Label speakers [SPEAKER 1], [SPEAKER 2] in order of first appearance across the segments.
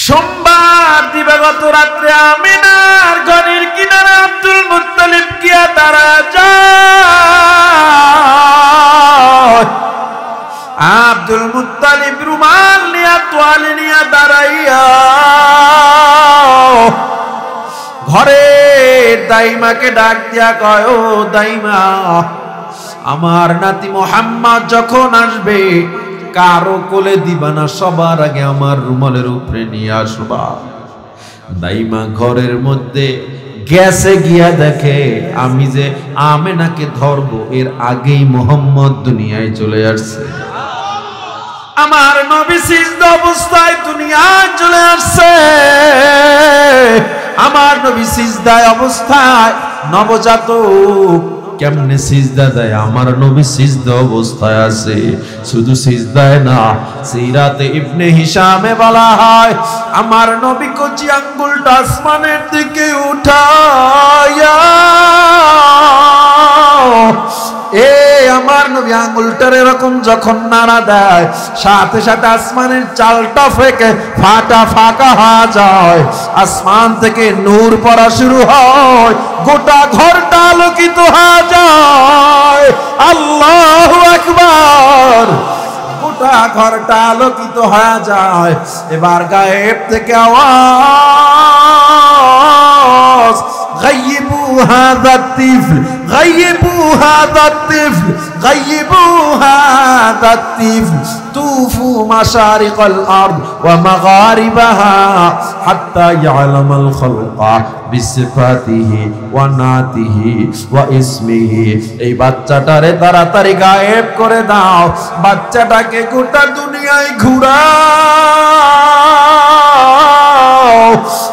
[SPEAKER 1] সোমবার দিবাগত রাত্রে আমিনার ঘরের কিনারে আব্দুল মুত্তালিব গিয়া দাঁড়া যায়। আব্দুল মুত্তালিব রুমাল নিয়া তোয়ালে নিয়া দাঁড়াইয়া ঘরে দাইমাকে ডাক দিয়া কয়, ও দাইমা, আমার নাতি মোহাম্মদ যখন আসবে কারো কোলে দিবা না, সবার আগে আমার রুমালের উপরে নিয়ে আসবা। দাইমা ঘরের মধ্যে গ্যাসে গিয়া দেখে আমি যে আমেনাকে ধরবো এর আগেই মোহাম্মদ দুনিয়ায় চলে আসছে। আমার নবী সিজদা অবস্থায় দুনিয়ায় চলে আসছে। আমার নবী সিজদায় অবস্থায়, নবজাতক কেমনে সিজদা দেয়, আমার নবী সিজদা অবস্থায় আছে। শুধু সিজদায় না, সিরাতে ইবনে হিশামে বলা হয় আমার নবী কচি আঙ্গুলটা আসমানের দিকে উঠায়া, আমার নবী আঙ্গুলটার এরকম যখন নাড়া দেয় সাথে সাথে আসমানের চালটা ফেকে ফাটা ফাঁকা হয়ে যায়, আসমান থেকে নূর পড়া শুরু হয়, গোটা ঘরটা আলোকিত হয়ে যায়। আল্লাহু আকবার। গোটা ঘরটা আলোকিত হয়ে যায়। এবার গায়েব থেকে আওয়াজ, গায়িবু হাযা তিফল, গায়িবু হাযা তিফল, গায়িবু হাযা তিফল, তুফু মাশারিকাল আরদ ওয়া মাগারিবাহা হাত্তা ইয়ালামাল খালকা বিসিফাতিহি ওয়া নাতিহি ওয়া ইসমিহি। এই বাচ্চাটারে তাড়াতাড়ি গায়েব করে দাও, বাচ্চাটাকে গোটা দুনিয়ায় ঘুরাও,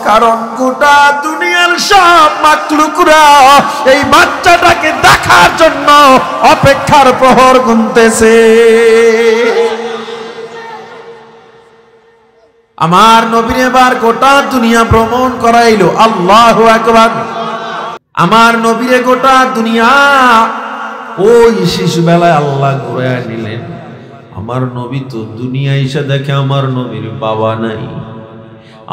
[SPEAKER 1] কারণ গোটা দুনিয়ার সব মাখলুকরা এই বাচ্চাটাকে দেখার জন্য অপেক্ষার প্রহর গুনতেছে। আমার নবীর এবার গোটা দুনিয়া ভ্রমণ করাইলো। আল্লাহু আকবার। আমার নবীরে গোটা দুনিয়া ওই শিশুবেলায় আল্লাহ ঘুরায় নিলেন। আমার নবী তো দুনিয়া এসে দেখে আমার নবীর বাবা নাই,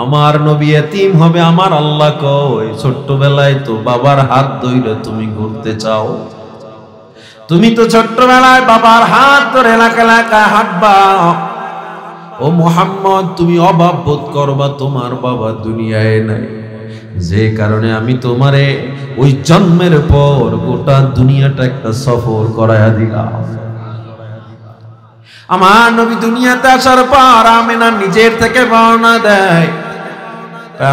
[SPEAKER 1] আমার নবী এতিম হবে। আমার আল্লাহ কয় ছোট্টবেলায় তো বাবার হাত ধরে তুমি ঘুরতে চাও, তুমি তো ছোট্টবেলায় বাবার হাত ধরে এলাকা এলাকায় হাঁটবা। ও মুহাম্মদ, তুমি অভাব বোধ করবা, তোমার বাবা দুনিয়ায় নাই, যে কারণে আমি তোমারে ওই জন্মের পর গোটা দুনিয়াটা একটা সফর করায়া দিলাম। আমার নবী দুনিয়াতে আসার পর আমিনা নিজের থেকে বর্ণনা দেয়,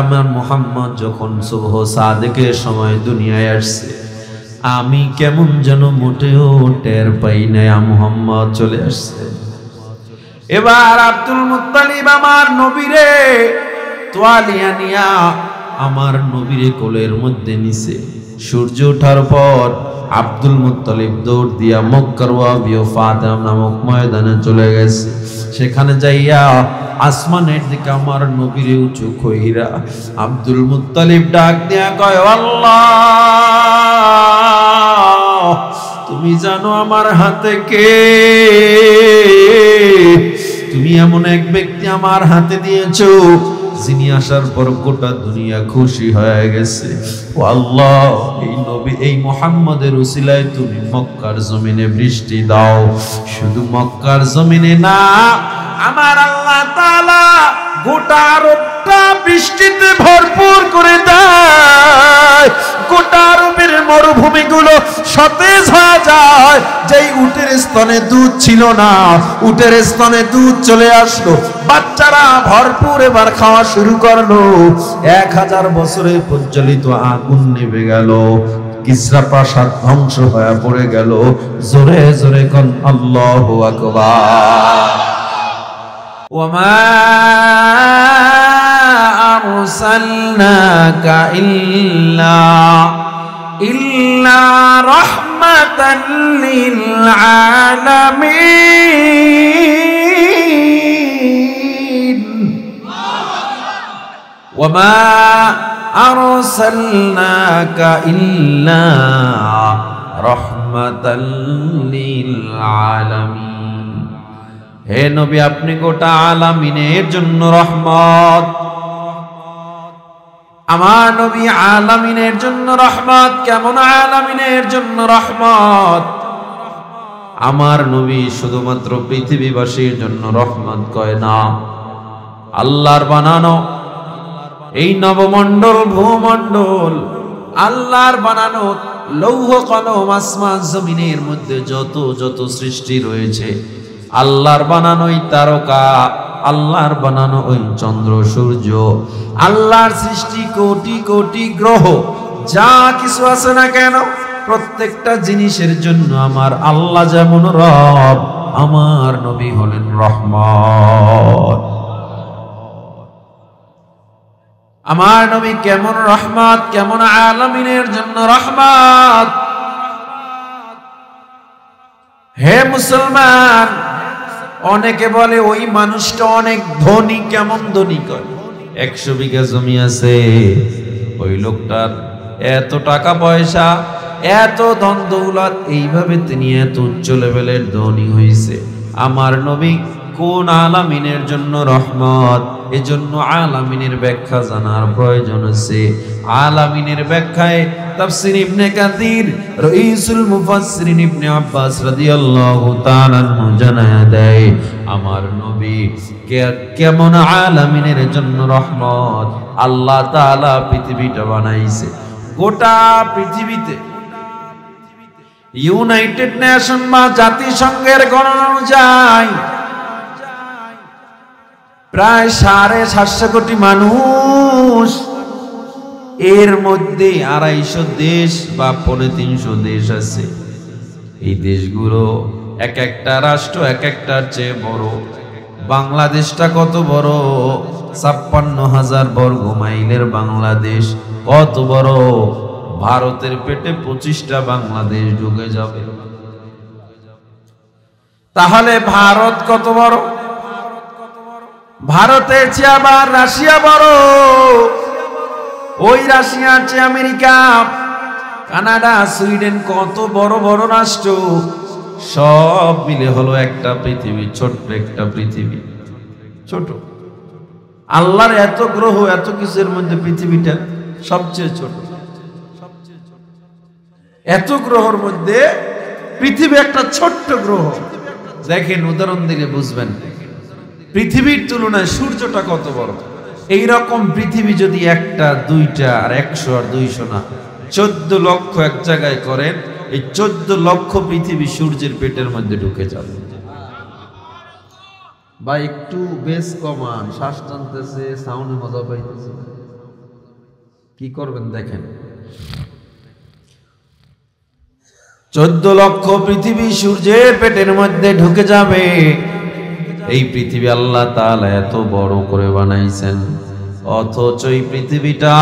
[SPEAKER 1] আমার মুহাম্মদ যখন সুবহ সাদেকের সময় দুনিয়ায় আসছে, আমি কেমন যেন মোটেও টের পাই নাই মুহাম্মদ চলে আসছে। এবার আব্দুল মুত্তালিব আমার নবীরে তোয়ালিয়া নিয়া আমার নবীরে কোলের মধ্যে নিছে। সূর্য ওঠার পর আব্দুল মুত্তালিব দৌড় দিয়া মক্কার ওয়াবিও ফাতিমা নামক ময়দানে চলে গেছে। সেখানে যাইয়া আসমানের দিকে আমার নবীরে উঁচু কইরা আব্দুল মুত্তালিব ডাক দিয়া কয়, আল্লাহ, তুমি জানো আমার হাতে কে? তুমি এমন এক ব্যক্তি আমার হাতে দিয়েছো যিনি আসার পর গোটা দুনিয়া খুশি হয়ে গেছে। ও আল্লাহ, এই নবী এই মুহাম্মদের উসিলায় তুমি মক্কার জমিনে বৃষ্টি দাও। শুধু মক্কার জমিনে না, আমার আল্লাহ তাআলা গোটা আরবটা বৃষ্টিতে ভরপুর করে দেয়। গোটা আরবের মরুভূমিগুলো সতেজ হয়ে যায়। যেই উটের স্তনে দুধ ছিল না, উটের স্তনে দুধ চলে আসলো। বাচ্চারা ভরপুর এবার খাওয়া শুরু করলো। 1000 বছরে প্রজ্বলিত আগুন নিভে গেল, কিসরা প্রাসাদ ধ্বংস হয়ে পড়ে গেল। জোরে জোরে কোন আল্লাহু আকবার। ওয়ামা আরসালনাকা ইল্লা রাহমাতাল লিল আলামিন। ওয়ামা আরসালনাকা ইল্লা রাহমাতাল লিল আলামিন। হে নবী, আপনি গোটা আলামিনের জন্য রহমত। আমার নবী আলামিনের জন্য রহমত। কেমন আলামিনের জন্য রহমত? আমার নবী শুধুমাত্র পৃথিবীবাসীর জন্য রহমত কয় না, আল্লাহর বানানো এই নবমণ্ডল ভূমণ্ডল, আল্লাহর বানানো লৌহ কলম আসমান জমিনের মধ্যে যত যত সৃষ্টি রয়েছে, আল্লাহর বানানো ওই তারকা, আল্লাহর বানানো ওই চন্দ্র সূর্য, আল্লাহর সৃষ্টি কোটি কোটি গ্রহ, যা কিছু আছে না কেন, প্রত্যেকটা জিনিসের জন্য আমার আল্লাহ যেমন রব, আমার নবী হলেন রহমত। আমার নবী কেমন রহমত, কেমন আলামিনের জন্য রহমত। হে মুসলমান, অনেকে বলে ওই মানুষটা অনেক ধনী। কেমন ধনী? কয় 100 বিঘা জমি আছে, ওই লোকটার এত টাকা পয়সা, এত ধন দৌলত, এইভাবে তিনি এত উচ্চ লেভেলের ধনী হয়েছে। আমার নবী কোন আলামিনের জন্য রহমত? এজন্য আলামিনের ব্যাখ্যা জানার প্রয়োজন আছে। আলামিনের ব্যাখ্যায় তাফসীর ইবনে কাসির, রাইসুল মুফাসসিরিন ইবনে আব্বাস রাদিয়াল্লাহু তাআলা আনহু জানায়া দেয়, আমার নবী কেমন আলামিনের জন্য রহমত। আল্লাহ তাআলা পৃথিবীটা বানাইছে, গোটা পৃথিবীতে ইউনাইটেড নেশন বা জাতিসংঘের গণনা অনুযায়ী প্রায় 750 কোটি মানুষ, এর মধ্যে 250 দেশ বা 350 দেশ আছে। এই দেশগুলো এক একটা রাষ্ট্র এক একটার চেয়ে বড়। বাংলাদেশটা কত বড়? 56,000 বর্গ মাইলের বাংলাদেশ। কত বড়? ভারতের পেটে 25টা বাংলাদেশ ঢুকে যাবে। তাহলে ভারত কত বড়? ভারতের চেয়ে আবার রাশিয়া বড়, ওই রাশিয়ার চেয়ে আমেরিকা, কানাডা, সুইডেন, কত বড় বড় রাষ্ট্র, সব মিলে হলো একটা পৃথিবী, ছোট্ট একটা পৃথিবী, ছোট। আল্লাহর এত গ্রহ, এত কিছুর মধ্যে পৃথিবীটা সবচেয়ে ছোট। এত গ্রহের মধ্যে পৃথিবী একটা ছোট্ট গ্রহ। দেখেন, উদাহরণ দিলে বুঝবেন পৃথিবীর তুলনায় সূর্যটা কত বড়। এইরকম পৃথিবী যদি একটা, দুইটা, আর 100 আর 200 না, 14 লক্ষ এক জায়গায় করেন, এই 14 লক্ষ পৃথিবী সূর্যের পেটের মধ্যে ঢুকে যাবে। বা একটু বেশ কমান, শ্বাস টানতেছে, সাউন্ডে মজা পাইতেছে, কি করবেন দেখেন। 14 লক্ষ পৃথিবী সূর্যের পেটের মধ্যে ঢুকে যাবে। এই পৃথিবী আল্লাহ তাআলা এত বড় করে বানাইছেন, অথচ এই পৃথিবীটা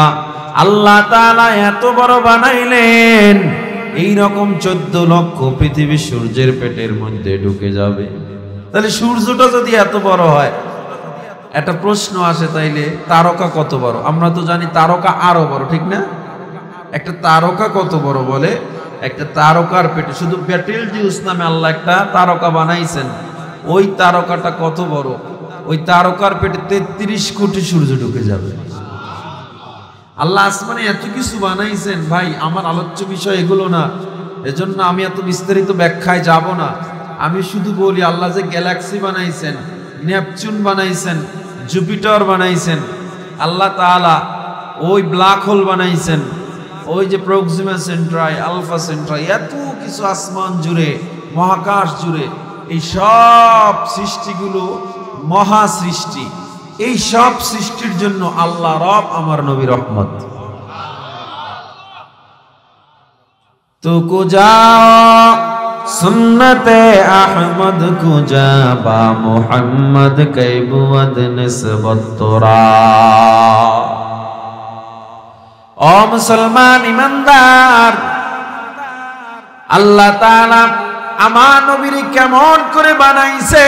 [SPEAKER 1] আল্লাহ তাআলা এত বড় বানাইলেন, এই রকম 14 লক্ষ পৃথিবী সূর্যের পেটের মধ্যে ঢুকে যাবে। তাহলে সূর্যটা যদি এত বড় হয়, একটা প্রশ্ন আসে, তাইলে তারকা কত বড়? আমরা তো জানি তারকা আরো বড়, ঠিক না? একটা তারকা কত বড় বলে, একটা তারকার পেটে, শুধু বেটেলজিউস নামে আল্লাহ একটা তারকা বানাইছেন, ওই তারকাটা কত বড়? ওই তারকার পেটে 33 কোটি সূর্য ঢুকে যাবে। আল্লাহ আসমানে এত কিছু বানাইছেন ভাই, আমার আলোচ্য বিষয় এগুলো না, এজন্য আমি এত বিস্তারিত ব্যাখ্যায় যাব না। আমি শুধু বলি, আল্লাহ যে গ্যালাক্সি বানাইছেন, নেপচুন বানাইছেন, জুপিটার বানাইছেন, আল্লাহ তাআলা ওই ব্ল্যাক হোল বানাইছেন, ওই যে প্রক্সিমা সেন্ট্রাই, আলফা সেন্ট্রাই, এত কিছু আসমান জুড়ে, মহাকাশ জুড়ে, এই সব সৃষ্টিগুলো মহা সৃষ্টি। এই সব সৃষ্টির জন্য আল্লাহ রব, আমার নবী রহমত। তো কুজা সুন্নতে আহমদ কুজা বা মুহাম্মদ কৈবুদ নিসবত তোরা। ও মুসলমান ইমানদার, আল্লাহ তাআলা আমার নবীর কেমন করে বানাইছে।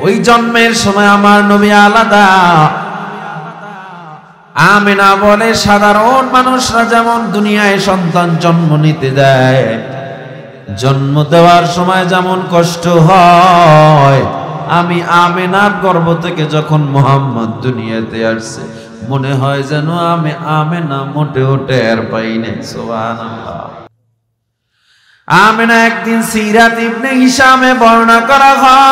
[SPEAKER 1] ওই জন্মের সময় আমার নবী আলাদা। আমিনা বলে, সাধারণ মানুষরা যেমন দুনিয়ায় সন্তান জন্ম নিতে দেয়, জন্ম দেওয়ার সময় যেমন কষ্ট হয়, আমি আমিনার গর্ভ থেকে যখন মুহাম্মদ দুনিয়াতে আসছে, মনে হয় যেন আমি আমেনা মোটেও টের পাই নাই। সুবহানাল্লাহ। আমেনা একদিন সিরাত ইবনে হিশামে বর্ণনা করা হয়,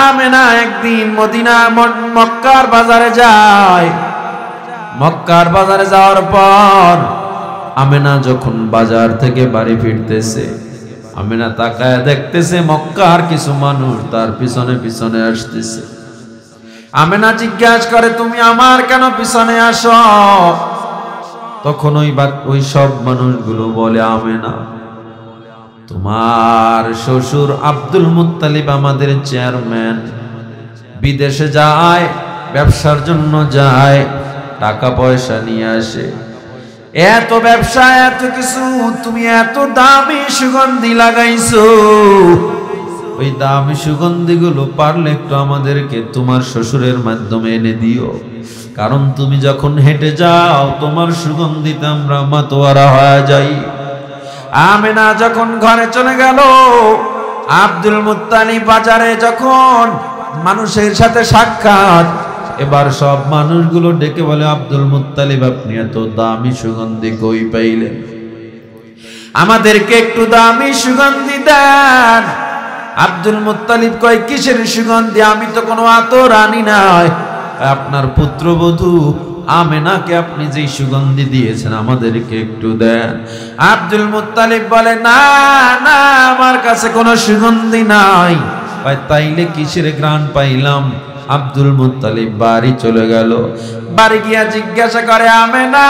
[SPEAKER 1] আমেনা একদিন মদিনা মক্কার বাজারে যায়। মক্কার বাজারে যাওয়ার পর আমেনা যখন বাজার থেকে বাড়ি ফিরতেছে, আমেনা তাকায় দেখতেছে মক্কার কিছু মানুষ তার পিছনে পিছনে আসতেছে। আমেনা জিজ্ঞাসা করে, তুমি আমার কেন পিছনে আসো? তখন ওই সব মানুষগুলো বলে, আমেনা, তোমার শ্বশুর আব্দুল মুত্তালিব আমাদের চেয়ারম্যান, বিদেশে যায়, ব্যবসার জন্য যায়, টাকা পয়সা নিয়ে আসে, এত ব্যবসা এত কিছু, তুমি এত দামি সুগন্ধি লাগাইছো, ওই দামি সুগন্ধিগুলো পারলে একটু আমাদেরকে তোমার শ্বশুরের মাধ্যমে এনে দিও, কারণ তুমি যখন হেঁটে যাও তোমার সুগন্ধিতে আমরা মাতোয়ারা হয়ে যাই। আমেনা যখন ঘরে চলে গেল, আব্দুল মুত্তালিব বাজারে যখন মানুষের সাথে সাক্ষাৎ, এবার সব মানুষগুলো ডেকে বলে, আব্দুল মুত্তালিব আপনি এত দামি সুগন্ধি কই পাইলেন? আমাদেরকে একটু দামি সুগন্ধি দেন। আব্দুল মুত্তালিব কয়, কিসের সুগন্ধি? আমি তো কোনো আতর আনি নাই, আপনার পুত্রবধূ আমেনাকে আপনি যে সুগন্ধি দিয়েছেন আমাদেরকে একটু দেন। আব্দুল মুত্তালিব বলে, না না, আমার কাছে কোনো সুগন্ধি নাই। তাইলে কিসের ঘ্রাণ পাইলাম? আব্দুল মুত্তালিব বাড়ি চলে গেল। বাড়ি গিয়া জিজ্ঞাসা করে, আমেনা,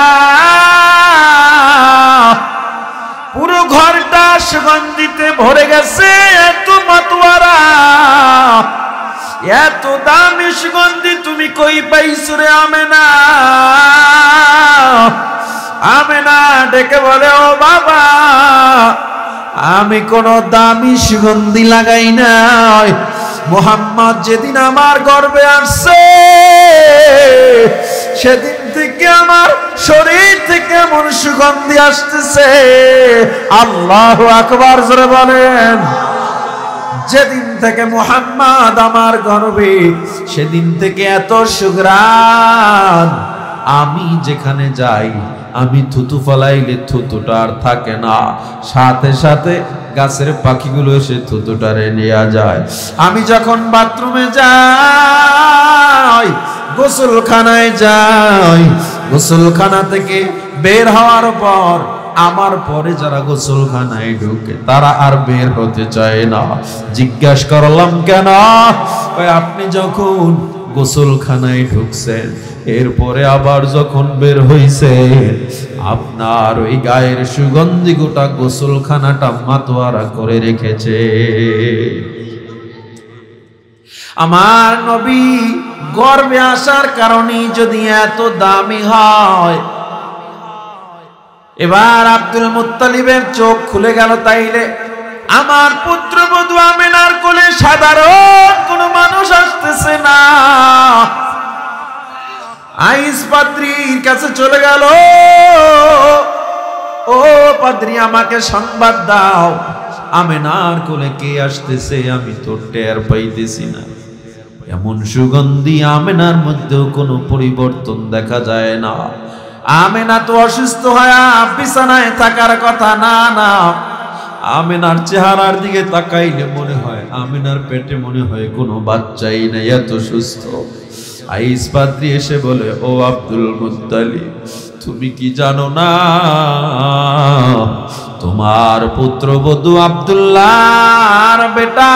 [SPEAKER 1] পুরো ঘরটা সুগন্ধিতে ভরে গেছে, এত মাতোয়ারা, এত দামি সুগন্ধি তুমি কই পাইছো রে আমেনা? আমেনা ডেকে বলে, ও বাবা, আমি কোন দামি সুগন্ধি লাগাই নাই। মুহাম্মদ যেদিন আমার গর্ভে আসছে সেদিন থেকে আমার শরীর থেকে এমন সুগন্ধি আসতেছে। আল্লাহু আকবার জোরে বলেন। যেদিন থেকে মুহাম্মদ আমার গর্ভে, সেদিন থেকে এত সুঘ্রাণ, আমি যেখানে যাই, আমি থুতু ফলাইলে থুতুটা আর থাকে না, সাথে সাথে গাছের পাখিগুলো এসে থুতুটারে নিয়ে যায়। আমি যখন বাথরুমে যাই, গোসলখানায় যাই, গোসলখানা থেকে বের হওয়ার পর আমার পরে যারা গোসলখানায় ঢুকে তারা আর বের হতে চায় না। জিজ্ঞাসা করলাম কেন? আপনি যখন গোসলখানায় ঢুকছেন, এরপরে আবার যখন বের হইছে, আপনার ওই গায়ের সুগন্ধি গোটা গোসলখানাটা মাতোয়ারা করে রেখেছে। আমার নবী গর্ভে আসার কারণে যদি এত দামি হয়, এবার আব্দুল মুত্তালিবের চোখ খুলে গেল। তাইলে আমার পুত্রবধূ আমেনার কোলে সাধারণ কোন মানুষ আসতেছে না। আইস পাদ্রীর কাছে চলে গেল, ও পাদ্রী, আমাকে সংবাদ দাও, আমেনার কোলে কে আসতেছে? আমি তো টের পাইতেছি না। এমন সুগন্ধি আমেনার মধ্যেও কোনো পরিবর্তন দেখা যায় না। আমেনা তো অসুস্থ হয়ে বিছানায় থাকার কথা না। না, আমেনার চেহারার দিকে তাকাইলে মনে হয় আমেনার পেটে মনে হয় কোনো বাচ্চাই নেই, এত সুস্থ। আইস পাদ্রী এসে বলে, ও আব্দুল মুত্তালিব, তুমি কি জানো না তোমার পুত্রবধূ আব্দুল্লাহর বেটা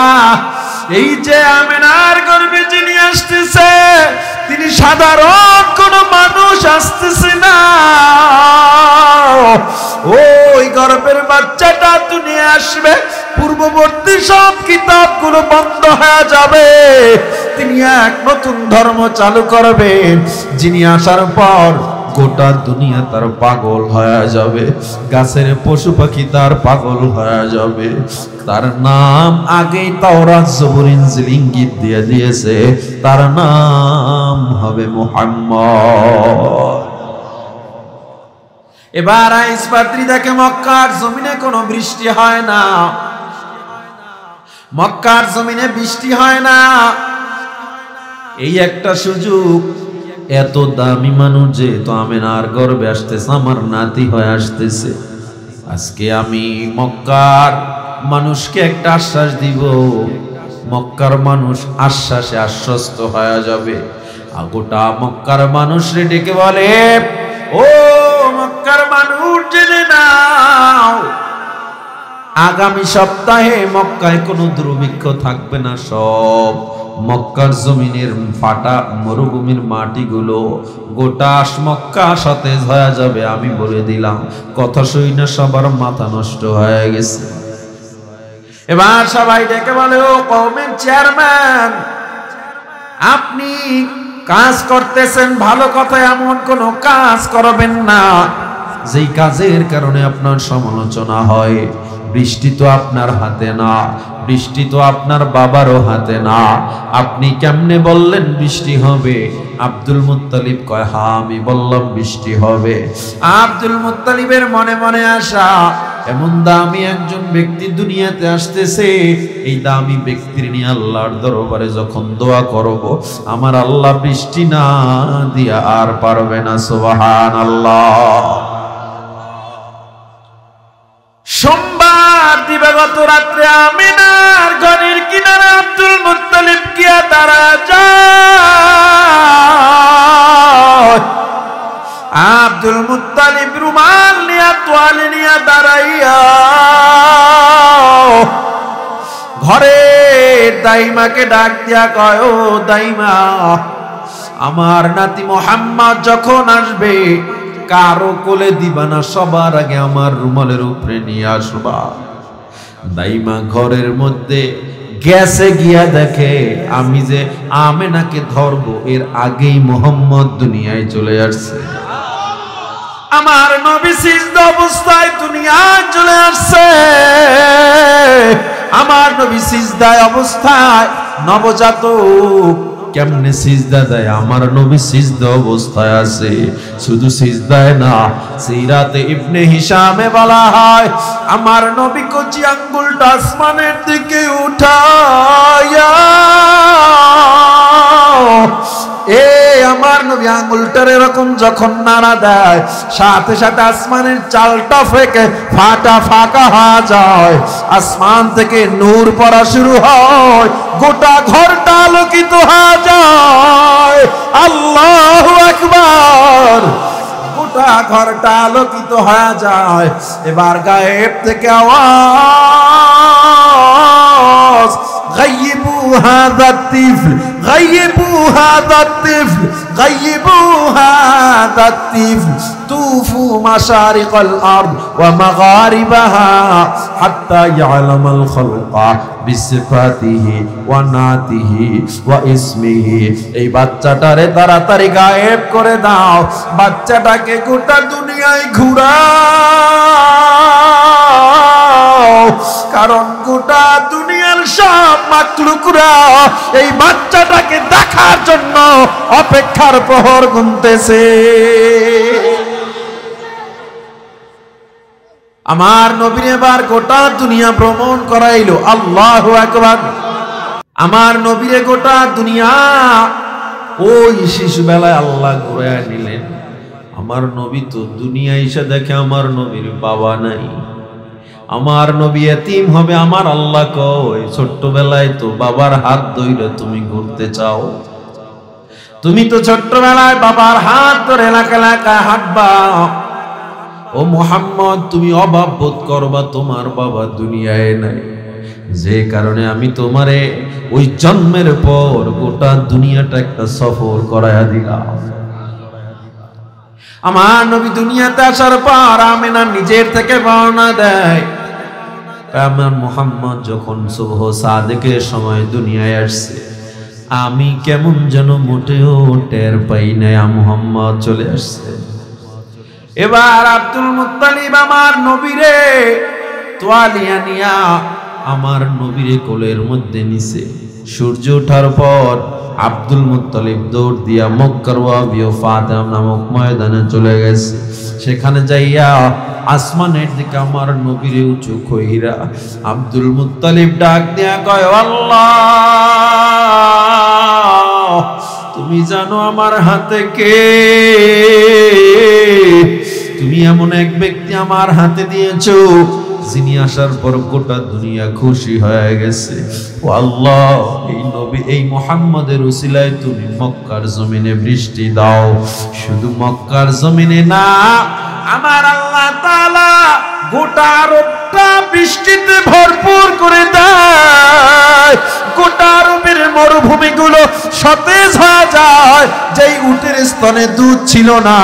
[SPEAKER 1] এই যে আমেনার গর্ভে যিনি আসতেছে, তিনি সাধারণ কোন মানুষ আসতেছে না। ওই গর্ভের বাচ্চাটা তুমি আসবে, পূর্ববর্তী সব কিতাবগুলো বন্ধ হয়ে যাবে, তিনি এক নতুন ধর্ম চালু করবেন, যিনি আসার পর গোটা দুনিয়া তার পাগল হয়ে যাবে, গাছের পশু পাখি তার পাগল হয়ে যাবে। তার নাম আগেই তাওরাত জবুর ইনজিল ইঙ্গিত দিয়ে দিয়েছে, তার নাম হবে মুহাম্মদ। এবার আইস পাদ্রী দেখে মক্কার জমিনে কোনো বৃষ্টি হয় না, মক্কার জমিনে বৃষ্টি হয় না। এই একটা সুযোগ, এত দামি মানুষ যে তো আমেনার গর্বে আসতেছে, আমার নাতি হয়ে আসতেছে। আজকে আমি মক্কার মানুষকে একটা আশ্বাস দিব, মক্কার মানুষ আশ্বাসে আশ্বস্ত হয়ে যাবে। গোটা মক্কার মানুষ রে ডেকে বলে, ও মক্কার মানুষ জেনে নাও, আগামী সপ্তাহে মক্কায় কোনো দুর্ভিক্ষ থাকবে না। সব মক্কার জমিনের ফাটা মরুভূমির মাটিগুলো গোটা মক্কা সতেজ হয়ে যাবে। আমি বলে দিলাম, কথা শুই না সবার মাথা নষ্ট হয়ে গেছে। এবার সবাই ডেকে বলে, ও কওমের চেয়ারম্যান, আপনি কাজ করতেছেন ভালো কথা, এমন কোন কাজ করবেন না যেই কাজের কারণে আপনার সমালোচনা হয়। বৃষ্টি তো আপনার হাতে না, বৃষ্টি তো আপনার বাবারও হাতে না, আপনি কেমনে বললেন বৃষ্টি হবে? আব্দুল মুত্তালিব কয়, হ্যাঁ আমি বললাম বৃষ্টি হবে। আব্দুল মুত্তালিবের মনে মনে আশা, এমন দামি একজন ব্যক্তি দুনিয়াতে আসতেছে, এই দামি ব্যক্তির নিয়ে আল্লাহর দরবারে যখন দোয়া করব, আমার আল্লাহ বৃষ্টি না দিয়া আর পারবে না। সুবহানাল্লাহ। সোমবার দিবাগত রাত্রে আমিনার ঘরের কিনারে আব্দুল মুত্তালিব গিয়া দাঁড়া যায়। আব্দুল মুত্তালিব রুমাল নিয়া তোয়ালে নিয়া দাঁড়াইয়া ঘরে দাইমাকে ডাক দিয়া কয়, ও দাইমা, আমার নাতি মুহাম্মদ যখন আসবে কারো কোলে দিবা না, সবার আগে আমার রুমালের উপরে নিয়ে আসবা। দাইমা ঘরের মধ্যে গেছে গিয়া দেখে আমি যে আমেনাকে ধরবো এর আগেই মুহাম্মদ দুনিয়ায় চলে আসছে। আমার নবী সিজদা অবস্থায় দুনিয়ায় চলে আসছে। আমার নবী সিজদায় অবস্থায়, নবজাতক কেমনে সিজদা দেয়? আমার নবী সিজদা অবস্থায় আছে। শুধু সিজদায় না, সিরাতে ইবনে হিশামে বলা হয়, আমার নবী কচি আঙ্গুলটা আসমানের দিকে উঠায়া, আমার নবী আঙ্গুলটার এরকম যখন নাড়া দেয়, সাথে সাথে আসমানের চালটা ফেকে ফাটা ফাঁকা হয়ে যায়, আসমান থেকে নূর পড়া শুরু হয়, গোটা ঘরটা আলোকিত হয়ে যায়। আল্লাহু আকবার। গোটা ঘরটা আলোকিত হয়ে যায়। এবার গায়েব থেকে আওয়াজ, গায়িবু হাযা তিফল, গায়িবু হাযা তিফল, গায়িবু হাযা তিফল, তুফু মাশারিকাল আরদ ওয়া মাগারিবাহা হাত্তা ইয়ালামাল খালকা বিসিফাতিহি ওয়া নাতিহি ওয়া ইসমিহি। এই বাচ্চাটারে তাড়াতাড়ি গায়েব করে দাও, বাচ্চাটাকে গোটা দুনিয়ায় ঘুরাও, কারণ গোটা দুনিয়ার সব মাখলুকরা এই বাচ্চাটাকে দেখার জন্য অপেক্ষার প্রহর গুনতেছে। আমার নবীর এবার গোটা দুনিয়া ভ্রমণ করাইলো। আল্লাহু আকবার। আমার নবীরে গোটা দুনিয়া ওই শিশুবেলায় আল্লাহ ঘুরাইয়া নিলেন। আমার নবী তো দুনিয়া এসে দেখে আমার নবীর বাবা নাই, আমার নবী এতিম হবে। আমার আল্লাহ কয়, ছোট্টবেলায় তো বাবার হাত ধরে তুমি ঘুরতে চাও, তুমি তো ছোট্টবেলায় বাবার হাত ধরে এলাকা এলাকায় হাঁটবা। ও মুহাম্মদ, তুমি অভাব বোধ করবা, তোমার বাবা দুনিয়ায় নাই, যে কারণে আমি তোমারে ওই জন্মের পর গোটা দুনিয়াটা একটা সফর করায়া দিলাম। আমার নবী দুনিয়াতে আসার পর আমিনা নিজের থেকে বর্ণনা দেয়, আমার মুহাম্মদ যখন সুবহ সাদেকের সময় দুনিয়ায় আসছে, আমি কেমন যেন মোটেও টের পাই নাই মুহাম্মদ চলে আসছে। এবার আব্দুল মুত্তালিব আমার নবীরে তোয়ালিয়া নিয়া আমার নবীরে কোলের মধ্যে নিছে। সূর্য ওঠার পর আব্দুল মুত্তালিব দৌড় দিয়া মক্কার ওয়াবিও ফাতেমা নামক ময়দানে চলে গেছে। সেখানে যাইয়া আসমানের দিকে আমার নবীরে উঁচু কইরা আব্দুল মুত্তালিব ডাক দিয়া কয়, আল্লাহ তুমি জানো আমার হাতে কে? তুমি এমন এক ব্যক্তি আমার হাতে দিয়েছো যিনি আসার পর গোটা দুনিয়া খুশি হয়ে গেছে। ও আল্লাহ, এই নবী এই মুহাম্মদের উসিলায় তুমি মক্কার জমিনে বৃষ্টি দাও। শুধু মক্কার জমিনে না, আমার আল্লাহ তাআলা গোটা আরবটা বৃষ্টিতে ভরপুর করে দেয়। গোটা আরবের মরুভূমিগুলো সতেজ হয়ে যায়। যেই উটের স্তনে দুধ ছিল না,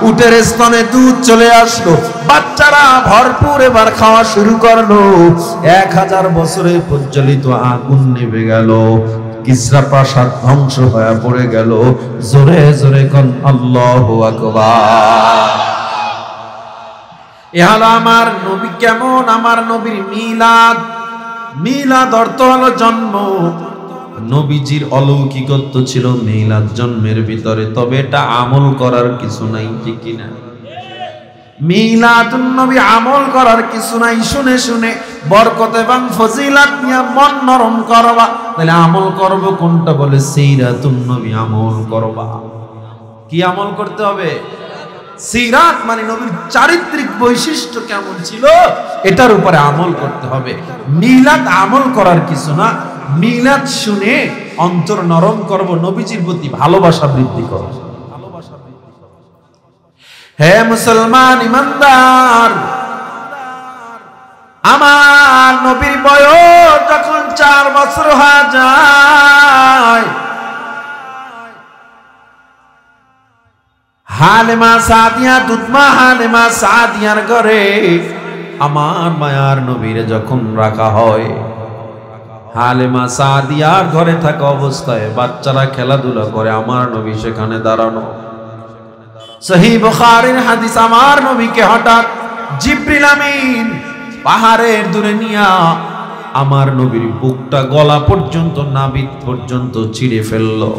[SPEAKER 1] উটের স্তনে দুধ চলে আসলো। বাচ্চারা ভরপুর এবার খাওয়া শুরু করলো। 1000 বছরের প্রজ্বলিত আগুন নিভে গেল। কিসরা প্রাসাদ ধ্বংস হয়ে পড়ে গেল। জোরে জোরে কোন আল্লাহু আকবার। এ হলো আমার নবী। কেমন আমার নবীর মিলাদ। মিলাদ অর্থ হলো জন্ম। নবীজির অলৌকিকত্ব ছিল মিলাদ জন্মের ভিতরে, তবে এটা আমল করার কিছু নাই, ঠিক কিনা? মিলাদুন নবী আমল করার কিছু নাই। শুনে শুনে বরকত এবং ফজিলাত নিয়ে মন নরম করবা। তাহলে আমল করব কোনটা? বলে সিরাতুন নবী আমল করবা। কি আমল করতে হবে? সিরাত মানে নবীর চারিত্রিক বৈশিষ্ট্য কেমন ছিল এটার উপরে আমল করতে হবে। মিলাদ আমল করার কিছু না। মিলাদ শুনে অন্তর নরম করব, নবীজির প্রতি ভালোবাসা বৃদ্ধি করব। হে মুসলমান ইমানদার, আমার নবীর বয়স যখন 4 বছর হয়ে যায়, হালিমা সাদিয়া দুধমা হালিমা সাদিয়ার ঘরে আমার মায়ার নবীর যখন রাখা হয়, হালিমা সাদিয়ার ঘরে থাকা অবস্থায় বাচ্চারা খেলাধুলা করে, আমার নবী সেখানে দাঁড়ানো। সহিহ বুখারীর হাদিস, আমার নবীকে হঠাৎ জিবরিল আমিন পাহাড়ের দূরে নিয়া আমার নবীর বুকটা গলা পর্যন্ত নাভি পর্যন্ত চিড়ে ফেললো।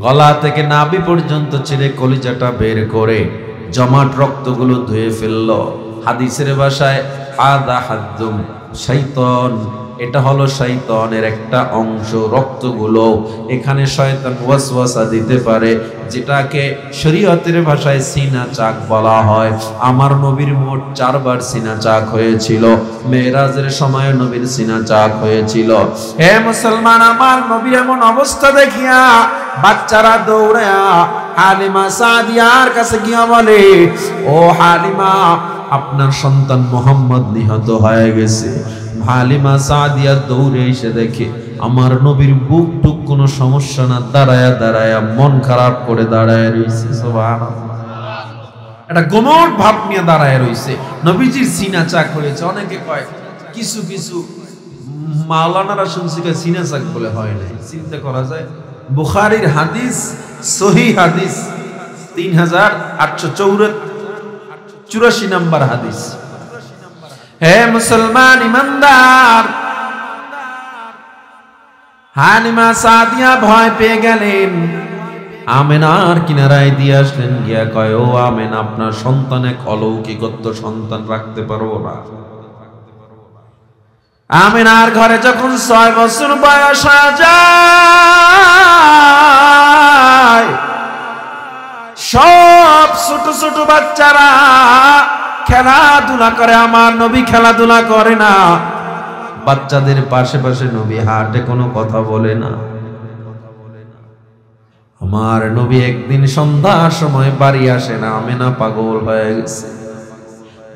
[SPEAKER 1] গলা থেকে নাভি পর্যন্ত ছিঁড়ে কলিজাটা বের করে জমাট রক্তগুলো ধুয়ে ফেললো। হাদিসের ভাষায় আদা হাদ্দুম শয়তান, এটা হলো শয়তানের একটা অংশ। রক্তগুলো এখানে শয়তান ওয়াসওয়াসা দিতে পারে, যেটাকে শরীয়তের ভাষায় সিনা চাক বলা হয়। আমার নবীর মোট 4 বার সিনা চাক হয়েছিল। মেরাজের সময় নবীর সিনা চাক হয়েছিল। হে মুসলমান, আমার নবীর এমন অবস্থা দেখিয়া বাচ্চারা দৌড়ায়া হালিমা সাদিয়ার কাছে গিয়া বলে, ও হালিমা, আপনার সন্তান মোহাম্মদ নিহত হয়ে গেছে। হালিমা সাদিয়া দৌড়ে এসে দেখে আমার নবীর বুক টুক কোনো সমস্যা না, দাঁড়ায়া দাঁড়ায়া মন খারাপ করে দাঁড়ায় রইছে। সুবহানাল্লাহ, এটা গোমট ভাব নিয়ে দাঁড়ায় রইছে। নবীজির সিনা চাক হয়েছে। অনেকে কয় কিছু কিছু মাওলানারা শুনছি সিনা চাক বলে হয় নাই। চিন্তা করা যায়, বুখারীর হাদিস, সহিহ হাদিস 3884 নম্বর হাদিস। হে মুসলমান ইমানদার, হালিমা সাদিয়া ভয় পেয়ে গেলেন। আমেনার কিনারায় দিয়ে আসলেন, গিয়া কয়, ও আমেনা, আপনার সন্তান এক অলৌকিকত্ব, সন্তান রাখতে পারবো না। আমেনার ঘরে যখন 6 বছর বয়স হয়ে যায়, সব ছোট ছোট বাচ্চারা খেলাধুলা করে, আমার নবী খেলাধুলা করে না। বাচ্চাদের পাশে পাশে নবী হাঁটে, কোনো কথা বলে না। আমার নবী একদিন সন্ধ্যার সময় বাড়ি আসে না। আমেনা পাগল হয়ে গেছে,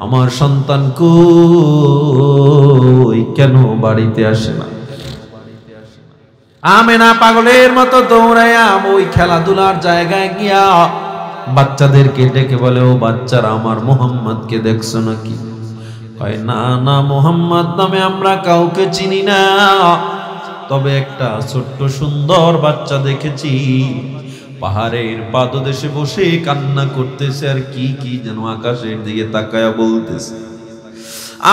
[SPEAKER 1] আমার সন্তান কই, কেন বাড়িতে আসে না? আমেনা পাগলের মতো দৌড়াইয়া ওই খেলাধুলার জায়গায় গিয়া বাচ্চাদেরকে ডেকে বলে, ও বাচ্চারা, আমার মুহাম্মদকে দেখছো নাকি? কয়, না না, মুহাম্মদ নামে আমরা কাউকে চিনি না, তবে একটা ছোট্ট সুন্দর বাচ্চা দেখেছি, পাহাড়ের পাদদেশে বসে কান্না করতেছে, আর কি কি যেন আকাশের দিকে তাকায়া বলতেছে।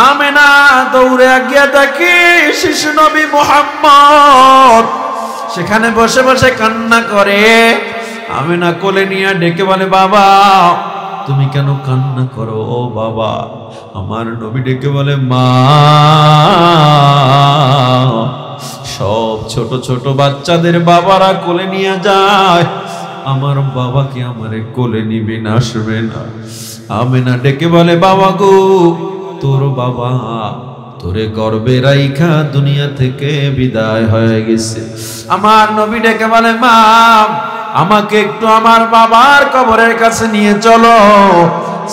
[SPEAKER 1] আমেনা দৌড়ে গিয়ে দেখে শিশু নবী মুহাম্মদ সেখানে বসে বসে কান্না করে। আমেনা কোলে নিয়ে ডেকে বলে, বাবা, তুমি কেন কান্না করো? ও বাবা। আমার নবী ডেকে বলে, মা, সব ছোট ছোট বাচ্চাদের বাবারা কোলে নিয়ে যায়, আমার বাবাকে আমারে কোলে নিবে না, আসবে না। আমেনা ডেকে বলে, বাবা গো, তোর বাবা তোরে গর্বে রাইখা দুনিয়া থেকে বিদায় হয়ে গেছে। আমার নবী ডেকে বলে, মা আমাকে একটু আমার বাবার কবরের কাছে নিয়ে চলো।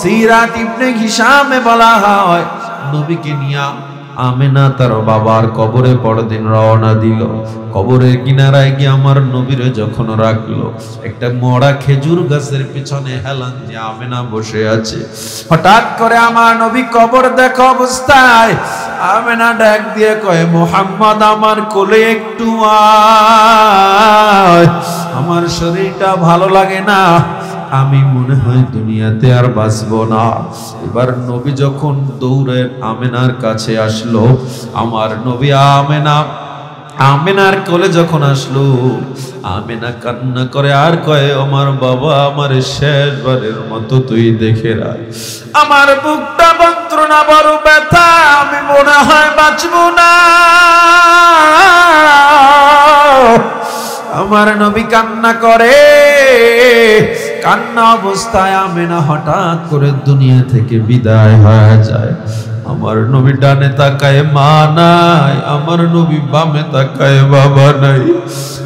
[SPEAKER 1] সিরাত ইবনে হিশামে বলা হয়, নবীকে নিয়া আমেনা তার বাবার কবরে পরদিন রওনা দিল। কবরের কিনারায় গিয়ে আমার নবীরে যখন রাখলো, একটা মরা খেজুর গাছের পিছনে হেলান যে আমেনা বসে আছে। হঠাৎ করে আমার নবী কবর দেখা অবস্থায় আমেনা ডাক দিয়ে কয়, মুহাম্মদ আমার কোলে একটু আয়, আমার শরীরটা ভালো লাগে না, আমি মনে হয় দুনিয়াতে আর বাঁচবো না। এবার নবী যখন দৌড়ে আমেনার কাছে আসলো, আমার নবী আমেনার কোলে যখন আসলো, আমেনা কান্না করে আর কয়, আমার বাবা আমার শেষবারের মতো তুই দেখে রাখ, আমার বুকটা যন্ত্রণা বড় ব্যথা, আমি মনে হয় বাঁচবো না। আমার নবী কান্না করে, কান্না অবস্থায় আমেনা হঠাৎ করে দুনিয়া থেকে বিদায় হয়ে যায়। আমার নবী ডানে তাকায়, মা নাই, আমার নবী বামে তাকায়, বাবা নাই।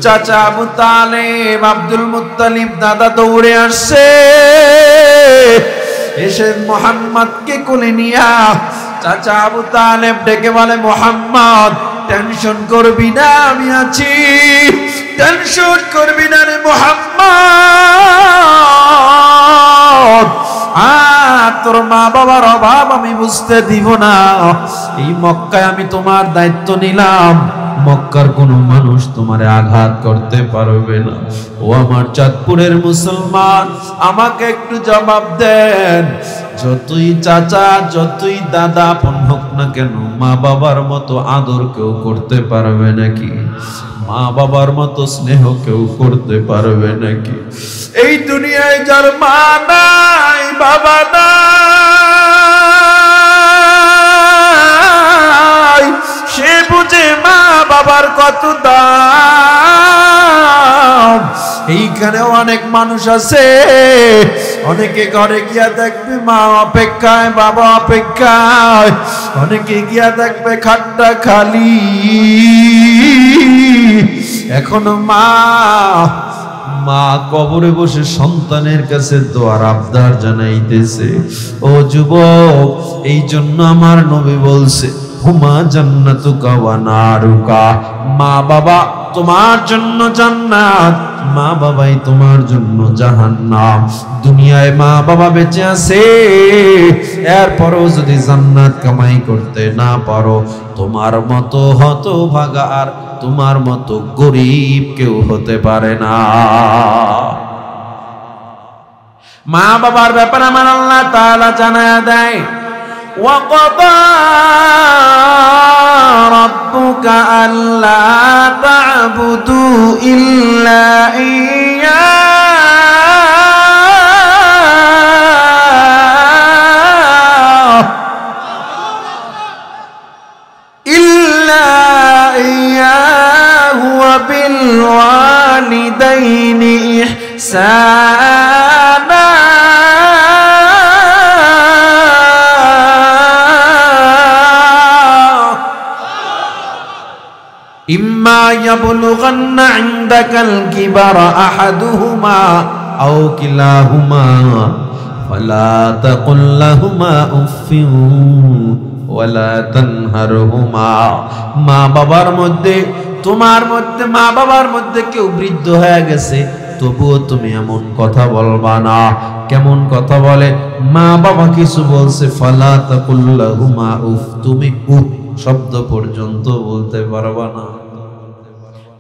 [SPEAKER 1] চাচা আবু তালেব, আব্দুল মুত্তালিব দাদা দৌড়ে আসছে, এসে মুহাম্মদকে কোলে নিয়া চাচা আবু তালেব ডেকে বলে, মুহাম্মদ টেনশন করবি না, আমি আছি, টেনশন করবি না রে মুহাম্মদ, তোর মা বাবার অভাব আমি বুঝতে দিব না। এই মক্কায় আমি তোমার দায়িত্ব নিলাম, মক্কার কোন মানুষ তোমারে আঘাত করতে পারবে না। ও আমার চাঁদপুরের মুসলমান, আমাকে একটু জবাব দেন, যতই চাচা যতই দাদা আপন হোক না কেন, মা বাবার মতো আদর কেউ করতে পারবে নাকি? মা বাবার মতো স্নেহ কেউ করতে পারবে নাকি? এই দুনিয়ায় যার মা নাই, বাবা নাই, সে বুঝে মা বাবার কত দাম। এইখানে অনেক মানুষ আছে, অনেকে ঘরে গিয়া দেখবে মা অপেক্ষায়, বাবা অপেক্ষায়, অনেকে গিয়া দেখবে খাটটা খালি, এখনো মা কবরে বসে সন্তানের কাছে দোয়ার আবদার জানাইতেছে। ও যুবক, এই জন্য আমার নবী বলছে, হুমা জান্নাতুকা ওয়া নারুকা, মা বাবা তোমার জন্য জান্নাত, মা বাবাই তোমার জন্য জাহান্নাম। দুনিয়ায় মা বাবা বেঁচে আছে, এরপরও যদি জান্নাত কামাই করতে না পারো, তোমার মতো হতভাগা আর তোমার মতো গরিব কেউ হতে পারে না। মা বাবার ব্যাপারে আমার আল্লাহ তাআলা জানায়া দেয়, وَقَضَى رَبُّكَ أَلَّا تَعْبُدُوا إِلَّا إِيَّاهُ وَبِالْوَالِدَيْنِ إِحْسَانًا إِمَّا يَبْلُغَنَّ عِندَكَ الْكِبَرَ أَحَدُهُمَا أَوْ كِلَاهُمَا فَلَا تَقُل لَّهُمَا أُفٍّ وَلَا تَنْهَرْهُمَا। মা বাবার মধ্যে, তোমার মধ্যে, মা বাবার মধ্যে কেউ বৃদ্ধ হয়ে গেছে, তবুও তুমি এমন কথা বলবা না। কেমন কথা বলে? মা বাবা কিছু বলছে, ফালা তাকুল লাহুমা উফ, তুমি উফ শব্দ পর্যন্ত বলতে পারবা না।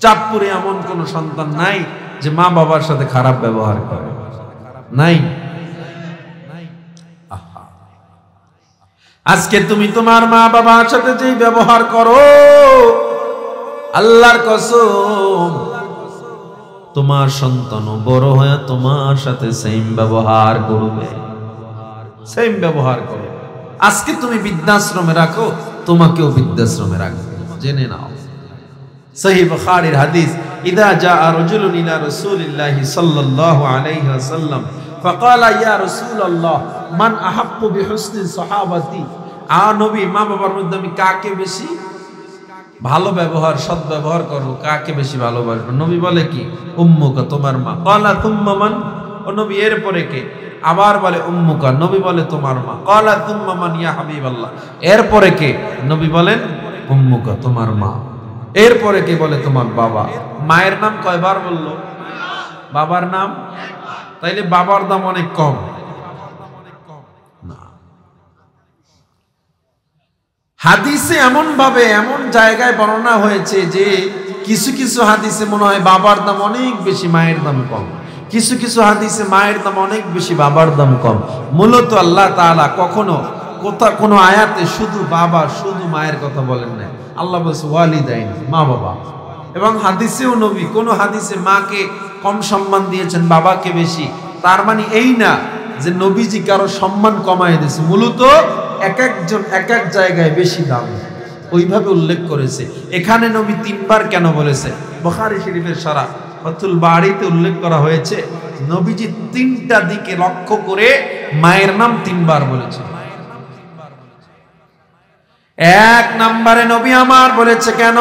[SPEAKER 1] চাঁদপুরে এমন কোন সন্তান নাই যে মা বাবার সাথে খারাপ ব্যবহার করে, নাই। আজকে তুমি তোমার মা বাবার সাথে যেই ব্যবহার করো, আল্লাহর কসম তোমার সন্তানও বড় হয়ে তোমার সাথে সেম ব্যবহার করবে, সেম ব্যবহার করবে। আজকে তুমি বৃদ্ধাশ্রমে রাখো, তোমাকেও বৃদ্ধাশ্রমে রাখবে, জেনে নাও। সহিহ বুখারীর হাদিস, ইদা জাআ রাজুলুন ইলা রাসূলিল্লাহি সাল্লাল্লাহু আলাইহি ওয়াসাল্লাম ফাকালা ইয়া রাসূলুল্লাহ মান আহাব্বু বিহুসনি সাহাবাতি। নবী, মা বাবার মধ্যে আমি কাকে বেশি ভালো ব্যবহার, সৎ ব্যবহার করব, কাকে বেশি ভালোবাসবো? নবী বলে কি? উম্মুকা, তোমার মা। ক্বালা তুম্মা মান? ও নবী, এরপরে কে? আবার বলে উম্মুকা। নবী বলে তোমার মা। ক্বালা তুম্মা মান ইয়া হাবিবাল্লাহ? এরপরে কে? নবী বলেন উম্মুকা, তোমার মা। এরপরে কে? বলে তোমার বাবা। মায়ের নাম কয়বার বললো? বাবার নাম? তাইলে বাবার দাম অনেক কম না। হাদিসে এমন ভাবে, এমন জায়গায় বর্ণনা হয়েছে যে কিছু কিছু হাদিসে মনে হয় বাবার দাম অনেক বেশি, মায়ের দাম কম। কিছু কিছু হাদিসে মায়ের দাম অনেক বেশি, বাবার দাম কম। মূলত আল্লাহ তাআলা কখনো কোনো আয়াতে শুধু বাবা, শুধু মায়ের কথা বলেন না। আল্লাহ বলছে ওয়ালিদাইন, মা বাবা। এবং হাদিসেও নবী কোন হাদিসে মাকে কম সম্মান দিয়েছেন, বাবাকে বেশি। তার মানে এই না যে নবীজি কারো সম্মান কমায় দিয়েছে। মূলত এক একজন এক এক জায়গায় বেশি দাম, ওইভাবে উল্লেখ করেছে। এখানে নবী তিনবার কেন বলেছে? বুখারী শরীফের সারা ফাতুল বারীতে উল্লেখ করা হয়েছে, নবীজি তিনটা দিকে লক্ষ্য করে মায়ের নাম তিনবার বলেছে। এক নম্বরে নবী আমার বলেছে কেন?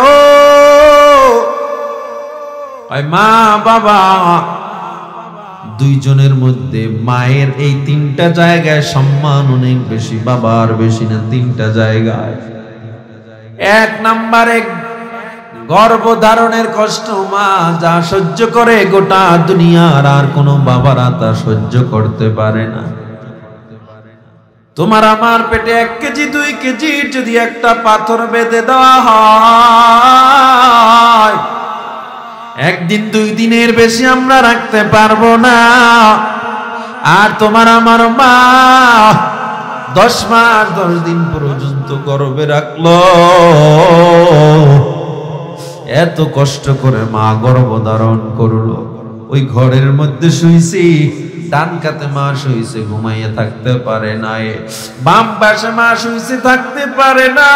[SPEAKER 1] মা বাবা দুইজনের মধ্যে মায়ের এই তিনটা জায়গায় সম্মান অনেক বেশি, বাবার বেশি না। তিনটা জায়গায়। এক নম্বরে গর্ভধারণের কষ্ট মা যা সহ্য করে, গোটা দুনিয়ার আর কোনো বাবারা তা সহ্য করতে পারে না। তোমার আমার পেটে 1 কেজি 2 কেজি যদি একটা পাথর বেঁধে দেওয়া হয়, একদিন 2 দিনের বেশি আমরা রাখতে পারবো না। আর তোমার আমার মা 10 মাস 10 দিন পর্যন্ত গর্ভে রাখলো। এত কষ্ট করে মা গর্ভধারণ করলো। ওই ঘরের মধ্যে শুইছি, ডান কাতে মা শুইছে, ঘুমাইয়া থাকতে পারে না। বাম পাশে মা শুইছে, থাকতে পারে না।